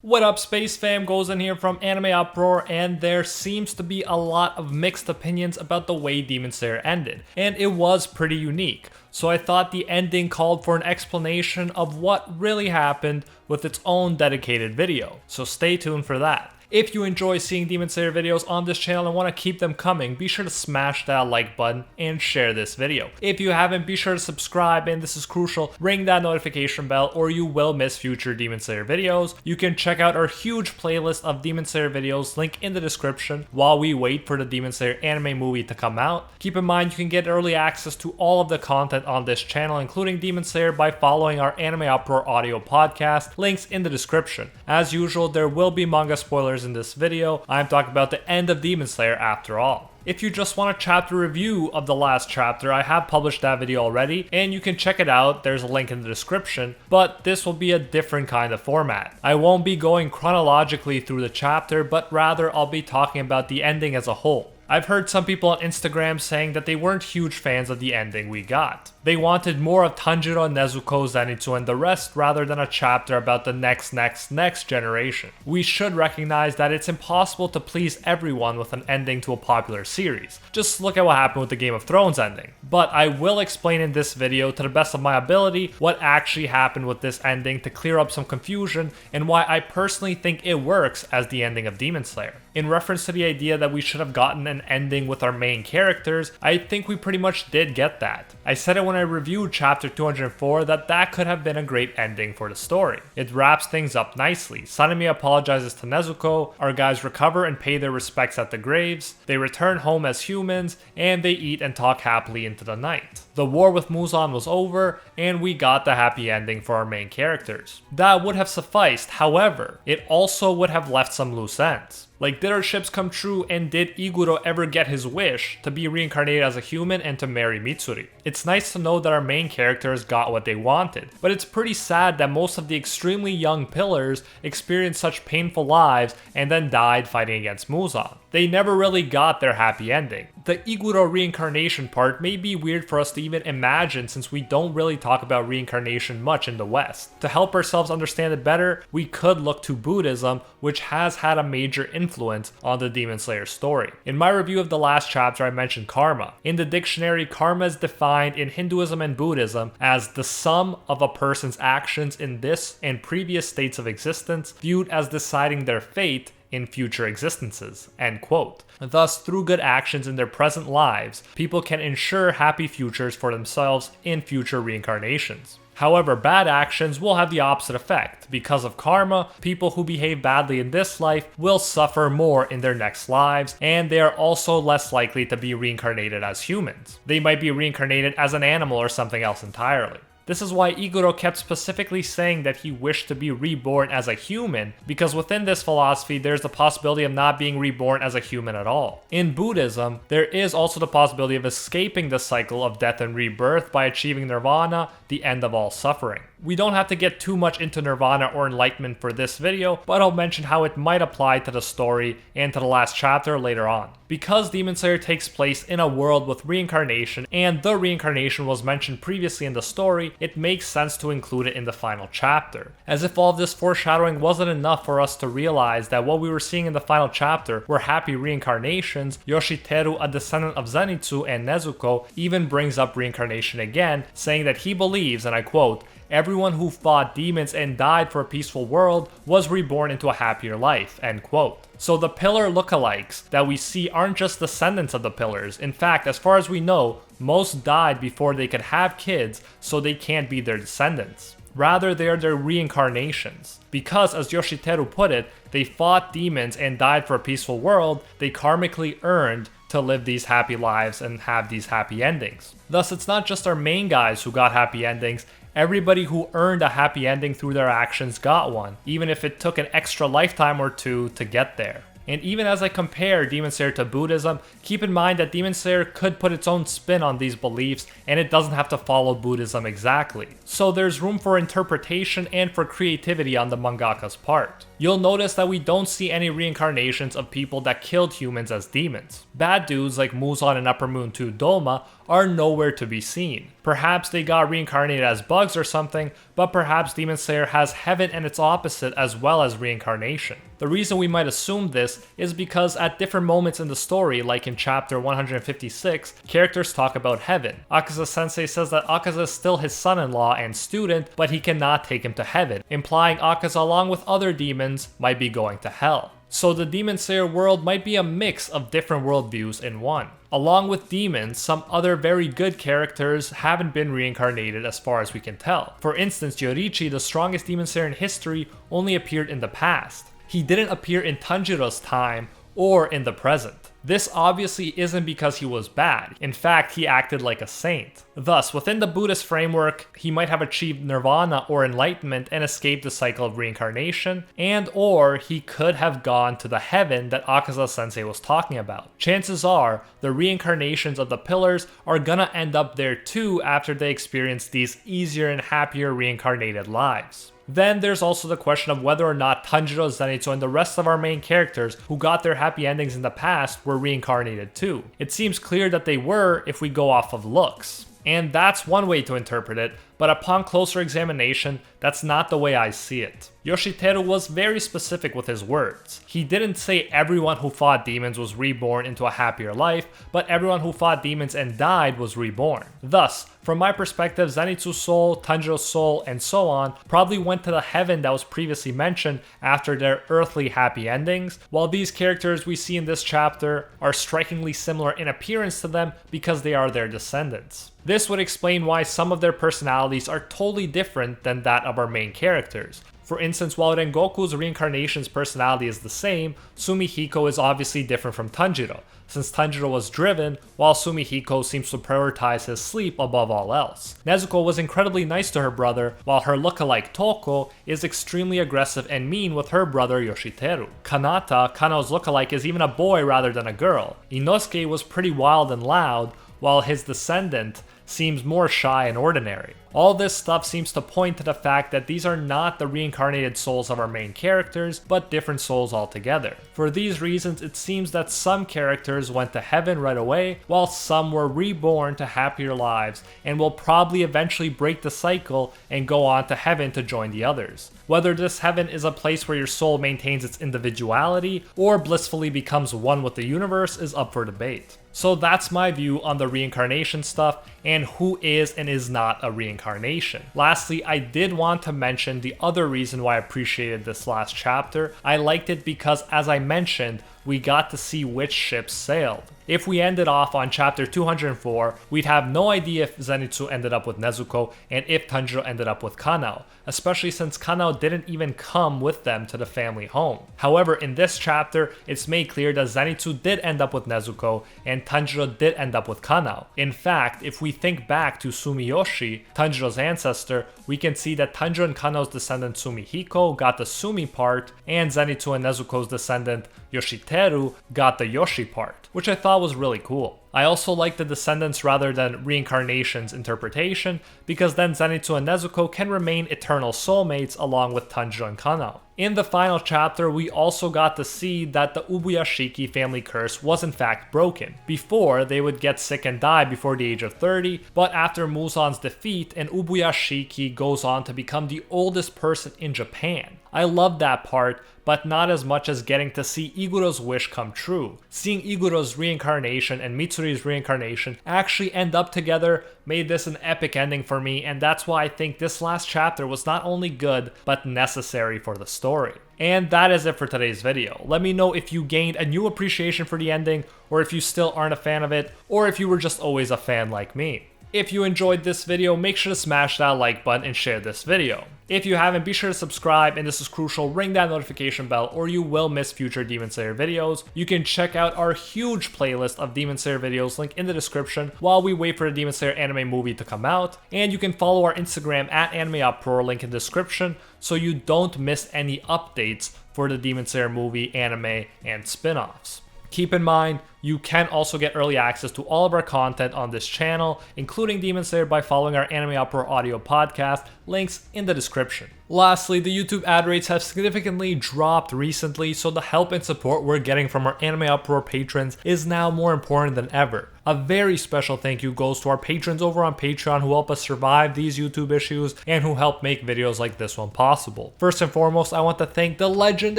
What up, Space Fam? Goes in here from AnimeUproar, and there seems to be a lot of mixed opinions about the way Demon Slayer ended, and it was pretty unique. So I thought the ending called for an explanation of what really happened with its own dedicated video, so stay tuned for that. If you enjoy seeing Demon Slayer videos on this channel and want to keep them coming, be sure to smash that like button and share this video. If you haven't, be sure to subscribe, and this is crucial, ring that notification bell or you will miss future Demon Slayer videos. You can check out our huge playlist of Demon Slayer videos, link in the description, while we wait for the Demon Slayer anime movie to come out. Keep in mind you can get early access to all of the content on this channel, including Demon Slayer, by following our AnimeUproar audio podcast, links in the description. As usual, there will be manga spoilers in this video. I'm talking about the end of Demon Slayer after all. If you just want a chapter review of the last chapter, I have published that video already, and you can check it out. There's a link in the description, but this will be a different kind of format. I won't be going chronologically through the chapter, but rather I'll be talking about the ending as a whole. I've heard some people on Instagram saying that they weren't huge fans of the ending we got. They wanted more of Tanjiro, Nezuko, Zenitsu, and the rest rather than a chapter about the next generation. We should recognize that it's impossible to please everyone with an ending to a popular series. Just look at what happened with the Game of Thrones ending. But I will explain in this video, to the best of my ability, what actually happened with this ending to clear up some confusion and why I personally think it works as the ending of Demon Slayer. In reference to the idea that we should have gotten an ending with our main characters, I think we pretty much did get that. I said it when I reviewed chapter 204 that could have been a great ending for the story. It wraps things up nicely. Sanemi apologizes to Nezuko, our guys recover and pay their respects at the graves, they return home as humans, and they eat and talk happily into the night. The war with Muzan was over, and we got the happy ending for our main characters. That would have sufficed, however, it also would have left some loose ends. Like, did our ships come true, and did Iguro ever get his wish to be reincarnated as a human and to marry Mitsuri? It's nice to know that our main characters got what they wanted, but it's pretty sad that most of the extremely young pillars experienced such painful lives and then died fighting against Muzan. They never really got their happy ending. The Iguro reincarnation part may be weird for us to even imagine since we don't really talk about reincarnation much in the West. To help ourselves understand it better, we could look to Buddhism, which has had a major influence on the Demon Slayer story. In my review of the last chapter, I mentioned karma. In the dictionary, karma is defined in Hinduism and Buddhism as the sum of a person's actions in this and previous states of existence, viewed as deciding their fate in future existences, end quote. Thus, through good actions in their present lives, people can ensure happy futures for themselves in future reincarnations. However, bad actions will have the opposite effect. Because of karma, people who behave badly in this life will suffer more in their next lives, and they are also less likely to be reincarnated as humans. They might be reincarnated as an animal or something else entirely. This is why Iguro kept specifically saying that he wished to be reborn as a human, because within this philosophy there's the possibility of not being reborn as a human at all. In Buddhism, there is also the possibility of escaping the cycle of death and rebirth by achieving nirvana, the end of all suffering. We don't have to get too much into nirvana or enlightenment for this video, but I'll mention how it might apply to the story and to the last chapter later on. Because Demon Slayer takes place in a world with reincarnation, and the reincarnation was mentioned previously in the story, it makes sense to include it in the final chapter. As if all of this foreshadowing wasn't enough for us to realize that what we were seeing in the final chapter were happy reincarnations, Yoshiteru, a descendant of Zenitsu and Nezuko, even brings up reincarnation again, saying that he believes, and I quote, "Everyone who fought demons and died for a peaceful world was reborn into a happier life," end quote. So the pillar lookalikes that we see aren't just descendants of the pillars. In fact, as far as we know, most died before they could have kids, so they can't be their descendants. Rather, they are their reincarnations. Because, as Yoshiteru put it, they fought demons and died for a peaceful world, they karmically earned to live these happy lives and have these happy endings. Thus, it's not just our main guys who got happy endings. Everybody who earned a happy ending through their actions got one, even if it took an extra lifetime or two to get there. And even as I compare Demon Slayer to Buddhism, keep in mind that Demon Slayer could put its own spin on these beliefs, and it doesn't have to follow Buddhism exactly. So there's room for interpretation and for creativity on the mangaka's part. You'll notice that we don't see any reincarnations of people that killed humans as demons. Bad dudes like Muzan and Upper Moon 2 Doma are nowhere to be seen. Perhaps they got reincarnated as bugs or something, but perhaps Demon Slayer has heaven and its opposite as well as reincarnation. The reason we might assume this is because at different moments in the story, like in chapter 156, characters talk about heaven. Akaza Sensei says that Akaza is still his son-in-law and student, but he cannot take him to heaven, implying Akaza along with other demons might be going to hell. So the Demon Slayer world might be a mix of different worldviews in one. Along with demons, some other very good characters haven't been reincarnated as far as we can tell. For instance, Yoriichi, the strongest Demon Slayer in history, only appeared in the past. He didn't appear in Tanjiro's time or in the present. This obviously isn't because he was bad. In fact, he acted like a saint. Thus, within the Buddhist framework, he might have achieved nirvana or enlightenment and escaped the cycle of reincarnation, and or he could have gone to the heaven that Akaza Sensei was talking about. Chances are, the reincarnations of the pillars are gonna end up there too after they experience these easier and happier reincarnated lives. Then there's also the question of whether or not Tanjiro, Zenitsu, and the rest of our main characters who got their happy endings in the past were reincarnated too. It seems clear that they were if we go off of looks. And that's one way to interpret it, but upon closer examination, that's not the way I see it. Yoshiteru was very specific with his words. He didn't say everyone who fought demons was reborn into a happier life, but everyone who fought demons and died was reborn. Thus, from my perspective, Zenitsu's soul, Tanjiro's soul, and so on probably went to the heaven that was previously mentioned after their earthly happy endings, while these characters we see in this chapter are strikingly similar in appearance to them because they are their descendants. This would explain why some of their personalities are totally different than that of our main characters. For instance, while Rengoku's reincarnation's personality is the same, Sumihiko is obviously different from Tanjiro, since Tanjiro was driven, while Sumihiko seems to prioritize his sleep above all else. Nezuko was incredibly nice to her brother, while her lookalike Toko is extremely aggressive and mean with her brother Yoshiteru. Kanata, Kano's lookalike, is even a boy rather than a girl. Inosuke was pretty wild and loud, while his descendant seems more shy and ordinary. All this stuff seems to point to the fact that these are not the reincarnated souls of our main characters, but different souls altogether. For these reasons, it seems that some characters went to heaven right away, while some were reborn to happier lives, and will probably eventually break the cycle and go on to heaven to join the others. Whether this heaven is a place where your soul maintains its individuality, or blissfully becomes one with the universe is up for debate. So that's my view on the reincarnation stuff and who is and is not a reincarnation. Lastly, I did want to mention the other reason why I appreciated this last chapter. I liked it because, as I mentioned, we got to see which ships sailed. If we ended off on chapter 204, we'd have no idea if Zenitsu ended up with Nezuko and if Tanjiro ended up with Kanao, especially since Kanao didn't even come with them to the family home. However, in this chapter, it's made clear that Zenitsu did end up with Nezuko and Tanjiro did end up with Kanao. In fact, if we think back to Sumiyoshi, Tanjiro's ancestor, we can see that Tanjiro and Kanao's descendant Sumihiko got the Sumi part, and Zenitsu and Nezuko's descendant Yoshiteru got the Yoshi part, which I thought was really cool. I also like the descendants rather than reincarnations interpretation, because then Zenitsu and Nezuko can remain eternal soulmates along with Tanjiro and Kanao. In the final chapter, we also got to see that the Ubuyashiki family curse was in fact broken. Before, they would get sick and die before the age of 30, but after Muzan's defeat, an Ubuyashiki goes on to become the oldest person in Japan. I love that part, but not as much as getting to see Iguro's wish come true. Seeing Iguro's reincarnation and Mitsuri's reincarnation actually end up together made this an epic ending for me, and that's why I think this last chapter was not only good, but necessary for the story. And that is it for today's video. Let me know if you gained a new appreciation for the ending, or if you still aren't a fan of it, or if you were just always a fan like me. If you enjoyed this video, make sure to smash that like button and share this video. If you haven't, be sure to subscribe, and this is crucial, ring that notification bell or you will miss future Demon Slayer videos. You can check out our huge playlist of Demon Slayer videos, link in the description, while we wait for the Demon Slayer anime movie to come out. And you can follow our Instagram at AnimeUproar, link in the description, so you don't miss any updates for the Demon Slayer movie, anime, and spin-offs. Keep in mind, you can also get early access to all of our content on this channel, including Demon Slayer, by following our AnimeUproar audio podcast, links in the description. Lastly, the YouTube ad rates have significantly dropped recently, so the help and support we're getting from our AnimeUproar patrons is now more important than ever. A very special thank you goes to our patrons over on Patreon who help us survive these YouTube issues and who help make videos like this one possible. First and foremost, I want to thank the legend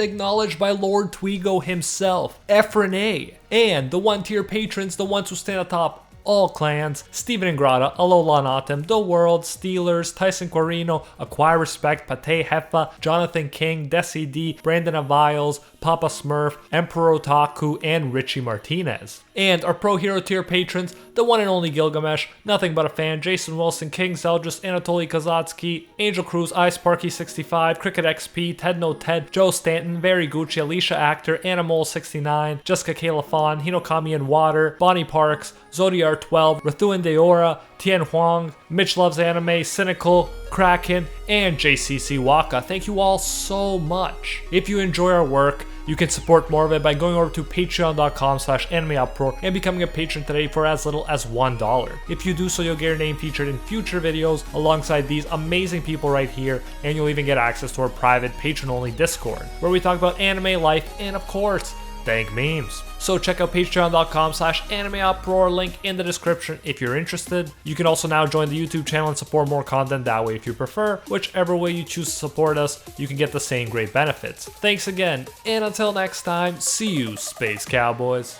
acknowledged by Lord Twigo himself, Efren A, and the 1-tier patrons, the ones who stand atop all clans: Steven Ingrata, Alola Natem, The World, Steelers, Tyson Corino, Acquire Respect, Pate Heffa, Jonathan King, Desi D, Brandon Aviles, Papa Smurf, Emperor Otaku, and Richie Martinez. And our Pro Hero tier patrons, the one and only Gilgamesh, Nothing But a Fan, Jason Wilson, King Zeldris, Anatoly Kazatsky, Angel Cruz, iSparky65, Cricket XP, Ted No Ted, Joe Stanton, Very Gucci, Alicia Actor, Animal69, Jessica Kayla Fawn, Hinokami and Water, Bonnie Parks, Zodiar12, Rathuan Deora, Tien Huang, Mitch Loves Anime, Cynical, Kraken, and JCC Waka. Thank you all so much. If you enjoy our work, you can support more of it by going over to patreon.com/AnimeUproar and becoming a patron today for as little as $1. If you do so, you'll get your name featured in future videos alongside these amazing people right here, and you'll even get access to our private patron-only Discord, where we talk about anime life and, of course, dank memes. So check out patreon.com/AnimeUproar, link in the description if you're interested. You can also now join the YouTube channel and support more content that way if you prefer. Whichever way you choose to support us, you can get the same great benefits. Thanks again, and until next time, see you, Space Cowboys.